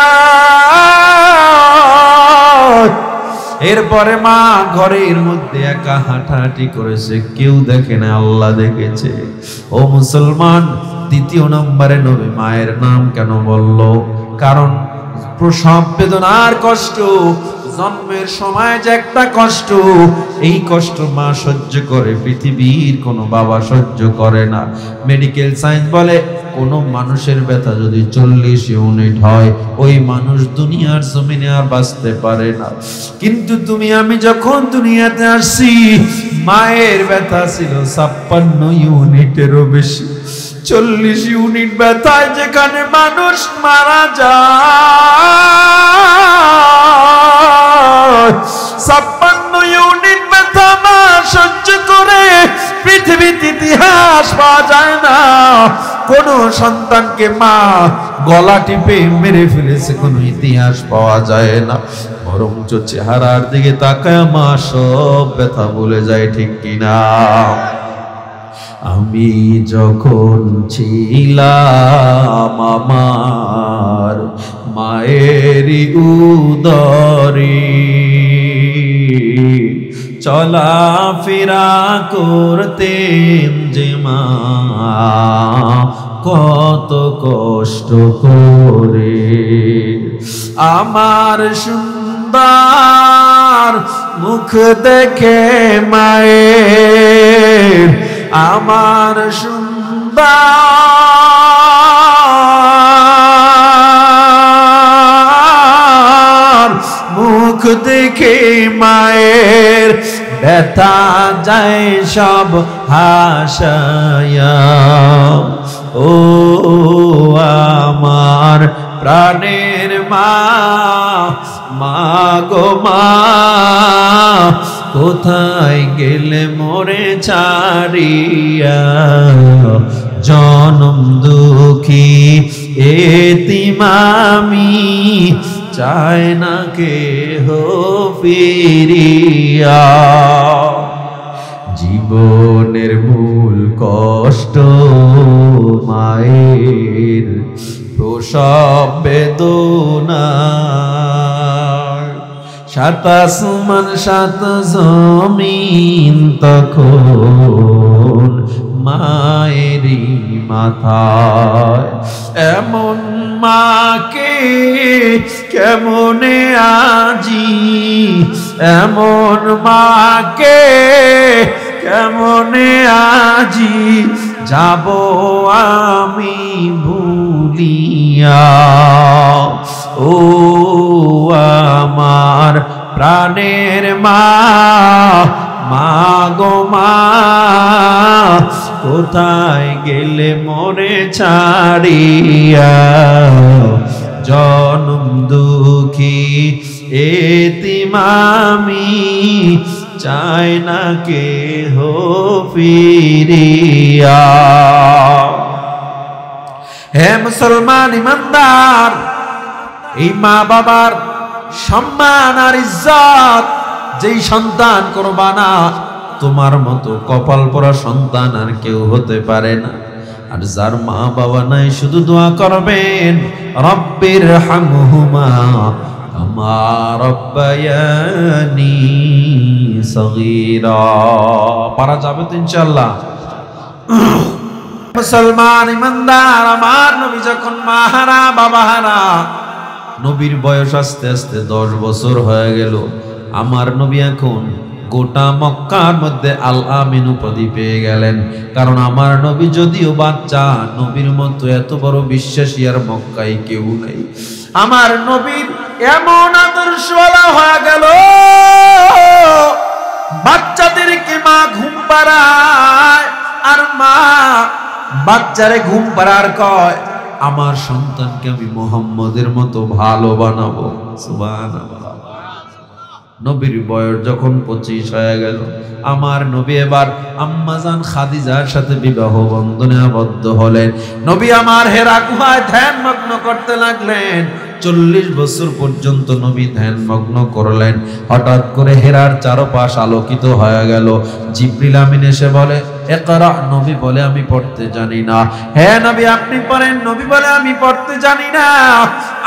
[SPEAKER 1] এরপরে মা ঘরের মধ্যে একা হাঁটাহাঁটি করেছে, কেউ দেখে না, আল্লাহ দেখেছে। ও মুসলমান, দ্বিতীয় নম্বরে নবী মায়ের নাম কেন বলল? কারণ প্রসব বেদনার কষ্ট, জন্মের সময় যে একটা কষ্ট, এই কষ্ট মা সহ্য করে, পৃথিবীর কোনো বাবা সহ্য করে না। মেডিকেল সায়েন্স বলে কোন মানুষের ব্যথা যদি 40 ইউনিট হয়, ওই মানুষ দুনিয়ার জমিনে আর বাঁচতে পারে না। কিন্তু তুমি আমি যখন দুনিয়াতে আসছি, মায়ের ব্যথা ছিল 56 ইউনিটেরও বেশি। 40 ইউনিট ব্যথায় যেখানে মানুষ মারা যায়, 56 ইউনিট ব্যথা মা সহ্য করে। পৃথিবীতে ইতিহাস পাওয়া যায় না কোন সন্তানকে মা গলা টিপে মেরে ফেলেছে, কোন ইতিহাস পাওয়া যায় না। বরঞ্চ চেহারার দিকে তাকায় মা সব ব্যথা ভুলে যায়, ঠিক কিনা? আমি যখন ছিলাম আমার মায়েরই উদরে, চলাফেরা করতেন যে মা কত কষ্ট করে। আমার সুন্দর মুখ দেখে মায়ের, আমার সুন্দর মুখ দেখে মায়ের ব্যথা যায় সব হাসায়া। ও আমার প্রাণের মা, মা গো মা, কোথায় গেলে মোরে ছাড়িয়া? জনম দুঃখী এতিম আমি, চায় না কেহ ফিরিয়া। জীবনের মূল কষ্ট মায়ের প্রসব বেদনা। সাত আসমান সাত জমিন তখন মায়েরই মাথায়। এমন মাকে কেমনে আজি, এমন মাকে কেমনে আজি যাব আমি ভুলিয়া। ও আমার প্রাণের মা, মা গো মা, কোথায় গেলে মনে ছাড়িয়া। জনম দুঃখী এতিম আমি, চাই না কেহ ফিরিয়া। হে মুসলমান ইমানদার, এই মা বাবার সম্মান আর ইজ্জত যেই সন্তান করবা না, তোমার মতো কপাল পরা সন্তান আর কেউ হতে পারে না। আর যার মা বাবা নাই শুধু দোয়া করবেন, রব্বির হামহুমা কামা রব্বায়ানি সগীরা। পারা যাবে তো ইনশাআল্লাহ। মুসলমান ইমানদার, আমার নবী যখন মা হারা বাবা হারা, নবীর বয়স আস্তে আস্তে 10 বছর হয়ে গেল। আমার নবী এখন গোটা মক্কার মধ্যে আল আমিন উপাধি পেয়ে গেলেন। কারণ আমার নবী যদিও বাচ্চা, নবীর মতো এত বড় বিশ্বাসী আর মক্কায় কেউ নেই। আমার নবীর এমন আদর্শওয়ালা হয়ে গেল, বাচ্চাদেরকে মা ঘুম পাড়ায়, আর মা বাচ্চারে ঘুম পাড়ার কয়, আমার সন্তানকে আমি মুহাম্মদের মতো ভালো বানাবো। সুবহানাল্লাহ। নবীর বয়স যখন 25 হয়ে গেল, আমার নবী এবার আম্মাজান খাদিজার সাথে বিবাহ বন্ধনে আবদ্ধ হলেন। নবী আমার হেরা গুহায় ধ্যান মগ্ন করতে লাগলেন। 40 বছর পর্যন্ত নবী ধ্যান মগ্ন করলেন। হঠাৎ করে হেরার চারপাশ আলোকিত হয়ে গেল। জিবরিল আমিন এসে বলে, ইকরা। নবী বলে, আমি পড়তে জানি না। হ্যাঁ নবী আপনি পড়েন। নবী বলে, আমি পড়তে জানি না।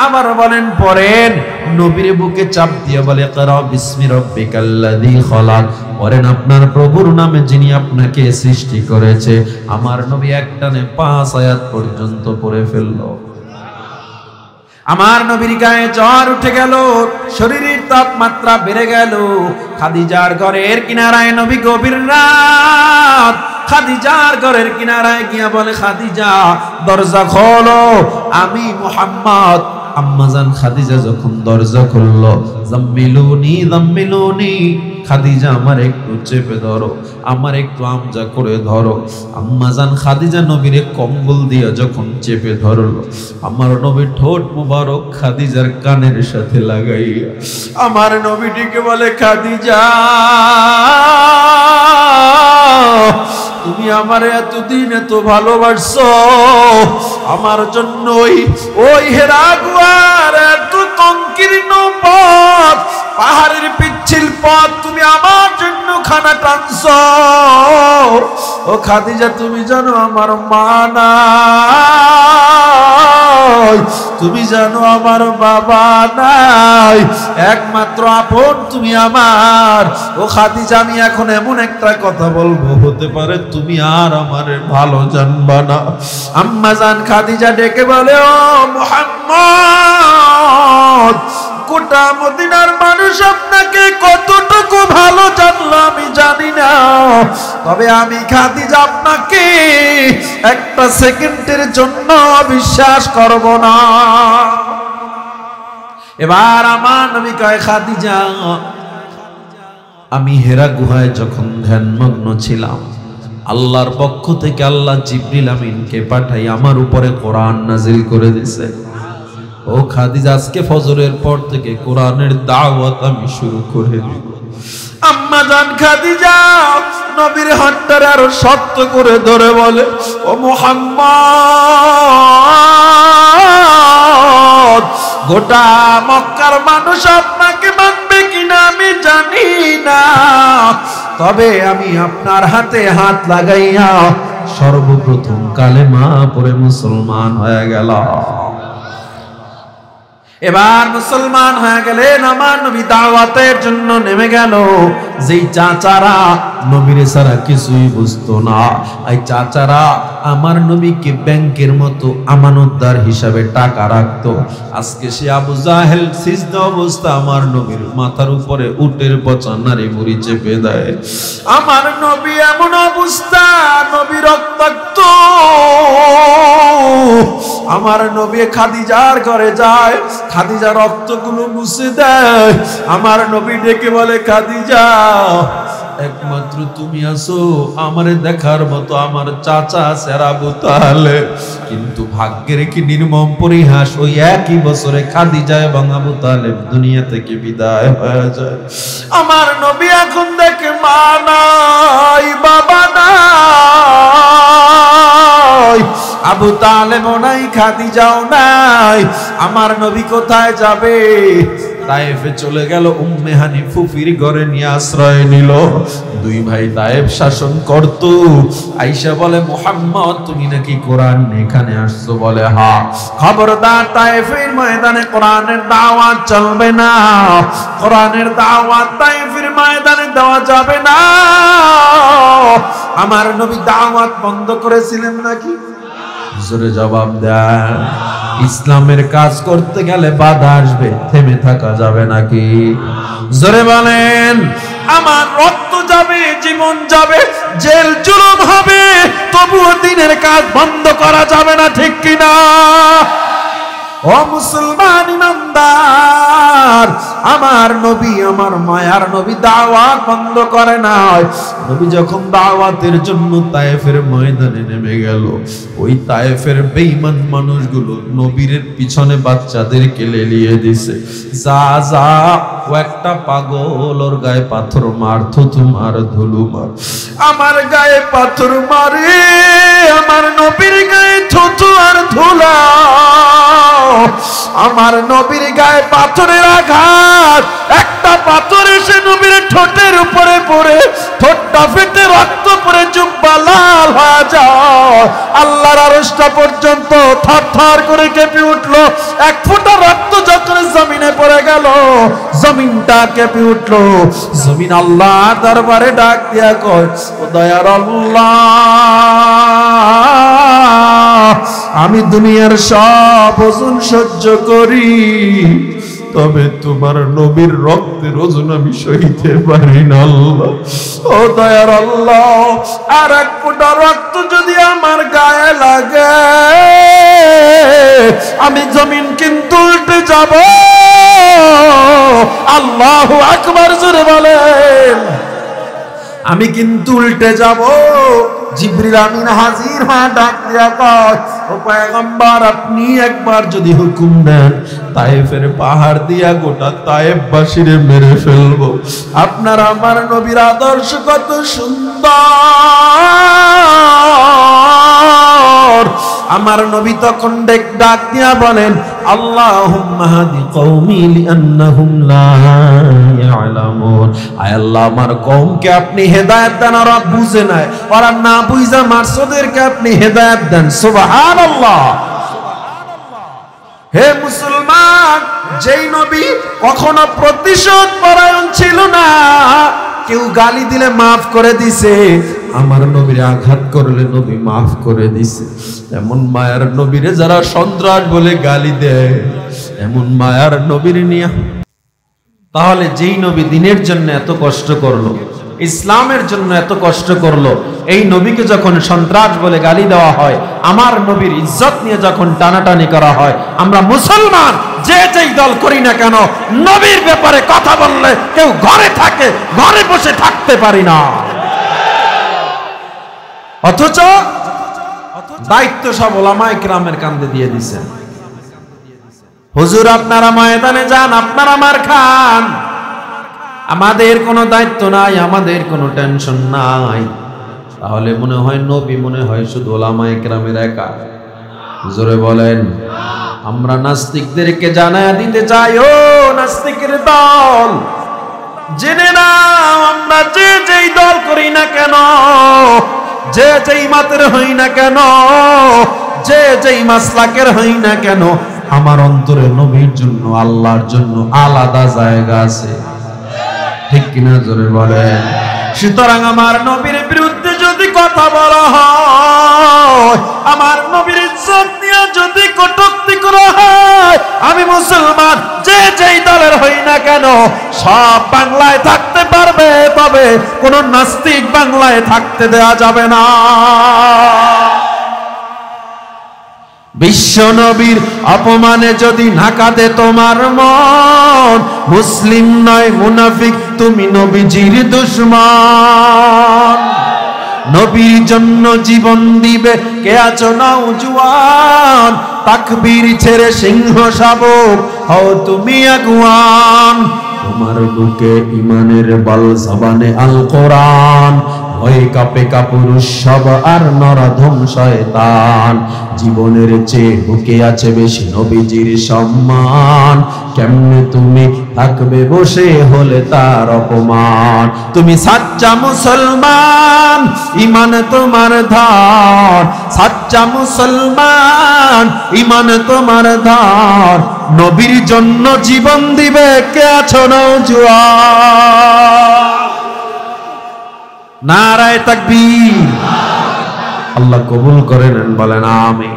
[SPEAKER 1] আবার বলেন পড়েন। নবীর বুকে চাপ দিয়ে বলে, ইকরা বিসমি রাব্বিকাল্লাযী খলাক। পড়েন আপনার প্রভুর নামে যিনি আপনাকে সৃষ্টি করেছে। আমার নবী একটানে 5 আয়াত পর্যন্ত পড়ে ফেলল। আমার নবীর গায়ে জ্বর উঠে গেল, শরীরের তাপমাত্রা বেড়ে গেল। খাদিজার ঘরের কিনারায় নবী গভীর রাত, খাদিজার ঘরের কিনারায় গিয়া বলে, খাদিজা দরজা খোলো, আমি মুহাম্মদ। আম্মাজান খাদিজা যখন দরজা খুললো, জাম্মিলুনি জাম্মিলুনি, খাদিজা আমার একটু চেপে ধরো, আমার একটু আমজা করে ধরো। আম্মাজান খাদিজা নবীরে কম্বল দিয়ে যখন চেপে ধরলো, আমার নবীর ঠোঁট মুবারক খাদিজার কানের সাথে লাগাইয়া আমার নবীটিকে বলে, খাদিজা তুমি আমার এতদিন এত ভালোবাসছো, আমার জন্য ওই হেরা গুহার এত সংকীর্ণ পথ, পাহাড়ের পিচ্ছিল পথ তুমি আমার জন্য খানা টানছো। ও খাদিজা তুমি জানো আমার মা নাই, তুমি জানো আমার বাবা নাই, একমাত্র আপন তুমি আমার। ও খাদিজা আমি এখন এমন একটা কথা বলবো, হতে পারে তুমি আর আমার ভালো জানবা না। আম্মাজান খাদিজা ডেকে বলে, ও মুহাম্মদ, গোটা মদিনার মানুষ আপনাকে কতটুকু ভালো জানলো আমি জানি না, তবে আমি খাদিজা আপনাকে একটা সেকেন্ডের জন্য বিশ্বাস করব না। এবার আমার নবী কয়, খাদিজা আমি হেরা গুহায় যখন ধ্যানমগ্ন ছিলাম, আল্লাহর পক্ষ থেকে আল্লাহ জিবরিল আমিনকে পাঠাই আমার উপরে কোরআন নাজিল করে দিয়েছে। ও খাদিজা আজকে ফজরের পর থেকে কোরআনের দাওয়াত আমি শুরু করে দিব। আম্মা জান খাদিজা নবীর হাতটারে আরো শক্ত করে ধরে বলে, ও মুহাম্মদ, গোটা মক্কার মানুষ আপনাকে মানবে কিনা আমি জানি না, তবে আমি আপনার হাতে হাত লাগাইয়া সর্বপ্রথম কালেমা পড়ে মুসলমান হয়ে গেলাম। এবার মুসলমান হয়ে গেলেন, আমার নবী দাওয়াতের জন্য নেমে গেল। যেই চাচারা নবীর ছাড়া কিছুই বুঝতো না, এই চাচারা আমার নবীকে ব্যাংকের মতো আমানতদার হিসাবে টাকা রাখতো। আজকে সে আবু জাহেল সিজদা অবস্থা আমার নবীর মাথার উপরে উটের পচা নারী মুড়ি চেপে দেয়। আমার নবী এমন অবস্থা, নবী রক্তাক্ত। আমার নবী খাদিজার ঘরে যায়, খাদিজা রক্তগুলো মুছে দেয়। আমার নবী ডেকে বলে, খাদিজা একমাত্র তুমি আছো আমারে দেখার মতো, আমার চাচা আছে আবু তালেব। কিন্তু ভাগ্যের কি নির্মম পরিহাস, ওই একই বছরে খাদিজা এবং আবু তালেব দুনিয়া থেকে বিদায় হয়ে যায়। আমার নবী এখন দেখে মা নাই, বাবা নাই, আবু তালেবও নাই, খাদিজাও নাই। আমার নবী কোথায় যাবে? তায়েফে চলে গেল। উম্মে হানি ফুফির ঘরে নিয়ে আশ্রয় নিল। দুই ভাই তায়েফ শাসন করত। আয়েশা বলে, মুহাম্মদ তুমি নাকি কোরআন এখানে আসছো? বলে হ্যাঁ। খবরদার, তায়েফের ময়দানে কোরআনের দাওয়াত চলবে না। কোরআনের দাওয়াত তায়েফের ময়দানে দেওয়া যাবে না। আমার নবী দাওয়াত বন্ধ করেছিলেন নাকি? জোরে জবাব দেন। ইসলামের কাজ করতে গেলে বাধা আসবে, থেমে থাকা যাবে নাকি? জোরে বলেন। আমার রক্ত যাবে, জীবন যাবে, জেল জুলুম হবে, তবুও দ্বীনের কাজ বন্ধ করা যাবে না, ঠিক কিনা? ও মুসলমান ইমানদার, আমার নবী, আমার মায়ার নবী দাওয়াত বন্ধ করে নাই। নবী যখন দাওয়াতের জন্য তায়েফের ময়দানে নেমে গেল, ওই তায়েফের বেঈমান মানুষগুলো নবীর পিছনে বাচ্চাদেরকে লেলিয়ে দিছে। যা যা, ও একটা পাগল, ওর গায়ে পাথর মার, থুতু মার, ধুলু মার। আমার গায়ে পাথর মারে, আমার নবীর গায়ে থুতু আর ধুলা। আমার নবীর গায়ে পাথরের আঘাত, একটা পাথর এসে নবীর ঠোঁটের উপরে পড়ে, ঠোঁটটা ফেটে রক্ত পড়ে জুব্বা লাল হয়ে যায়। আল্লাহর আরশটা পর্যন্ত থরথর করে কেঁপে উঠলো। এক ফোঁটা রক্ত যখন জমিনে পড়ে গেল, জমিনটা কেঁপে উঠলো। জমিন আল্লাহর দরবারে ডাক দিয়া কয়, ও দয়ার আল্লাহ, আমি দুনিয়ার সব ওজন সহ্য করি, তবে তোমার নবীর রক্তের ওজন আমি সইতে পারি না আল্লাহ। ও দয়ার আল্লাহ, আর এক ফোঁটা রক্ত যদি আমার গায়ে লাগে, আমি জমিন কিন্তু উল্টে যাব। আল্লাহু আকবার, জোরে বলেন। আমি কিন্তু উল্টে যাব। জিবরিল আমিন হাজির হয়ে ডাক দিয়া কয়, ও পয়গম্বর, আপনি একবার যদি হুকুম দেন, তায়েফের পাহাড় দিয়া গোটা তায়েফবাসীরে মেরে ফেলবো। আপনার আমার নবীর আদর্শ কত সুন্দর। আমার নবী তখন ডাক দিয়া বলেন, আল্লাহুম্মা হাদি কওমি লিআন্নাহুম লা ইয়ালামুন। আয় আল্লাহ, আমার কওমকে আপনি হেদায়েত দেন, ওরা বুঝে নাই, ওরা না বুঝা মারসুদেরকে আপনি হেদায়েত দেন। সুবহানাল্লাহ। হে মুসলমান, যেই নবী কখনো প্রতিশোধ পরায়ণ ছিল না, কেউ গালি দিলে মাফ করে দিছে, আমার নবীর আঘাত করলে নবী মাফ করে দিছে। এমন মায়ার নবীরে যারা সন্ত্রাস বলে গালি দেয়, এমন মায়ার নবীর নিয়ে, তাহলে যেই নবী দিনের জন্য এত কষ্ট করলো, ইসলামের জন্য এত কষ্ট করলো, এই নবীকে যখন সন্ত্রাস বলে গালি দেওয়া হয়, আমার নবীর ইজ্জত নিয়ে যখন টানাটানি করা হয়, আমরা মুসলমান যে যেই দল করি না কেন, নবীর ব্যাপারে কথা বললে কেউ ঘরে থাকে, ঘরে বসে থাকতে পারি না। অথচ দায়িত্ব সব ওলামায়ে কেরামের কাঁধে দিয়ে দিয়েছেন। হুজুর, আপনারা ময়দানে যান, আপনারা মার খান, আমাদের কোনো দায়িত্ব নাই, আমাদের কোনো টেনশন নাই। তাহলে মনে হয় নবী মনে হয় শুধু ওলামায়ে কেরামের একা? জোরে বলেন। আমরা নাস্তিকদেরকে জানায়া দিতে চাই, ও নাস্তিকের দল, জেনে নাও, আমরা যে যেই দল করি না কেন, যে যেই মাতের হই না কেন, যে যেই মাসলাকের হই না কেন, আমার অন্তরে নবীর জন্য আল্লাহর জন্য আলাদা জায়গা আছে, ঠিক কিনা জোরে বলেন। সুতরাং আমার নবীর বিরুদ্ধে যদি কথা বলা হয়, আমার নবীর ইজ্জত নিয়ে যদি কটূক্তি করা হয়, আমি মুসলমান যে যেই দলের হই না কেন সব বাংলায় থাকতে পারবে, তবে কোন নাস্তিক বাংলায় থাকতে দেয়া যাবে না। বিশ্ব নবীর অপমানে যদি নাকাতে তোমার মন, মুসলিম নয় মুনাফিক, তুমি নবীজির দুশমন। নবীর জন্য জীবন দিবে কে আছো নওজোয়ান, তাকবীর ছেড়ে সিংহ শাবক হও তুমি আগুয়ান। তোমার বুকে ইমানের বল, জবানে আল কোরআন, ভয়ে কাঁপে কাপুরুষ সব আর নরধম শয়তান। জীবনের চেয়ে বুকে আছে বেশি নবীজির সম্মান, কেমনে তুমি থাকবে বসে হলে তার অপমান। তুমি সাচ্চা মুসলমান, ইমান তোমার ধন, সাচ্চা মুসলমান ইমান তোমার ধন। নবীর জন্য জীবন দিবে কে আছো নওজোয়ান। নারায়ে তাকবীর। আল্লাহ কবুল করে নেন, বলেন আমিন।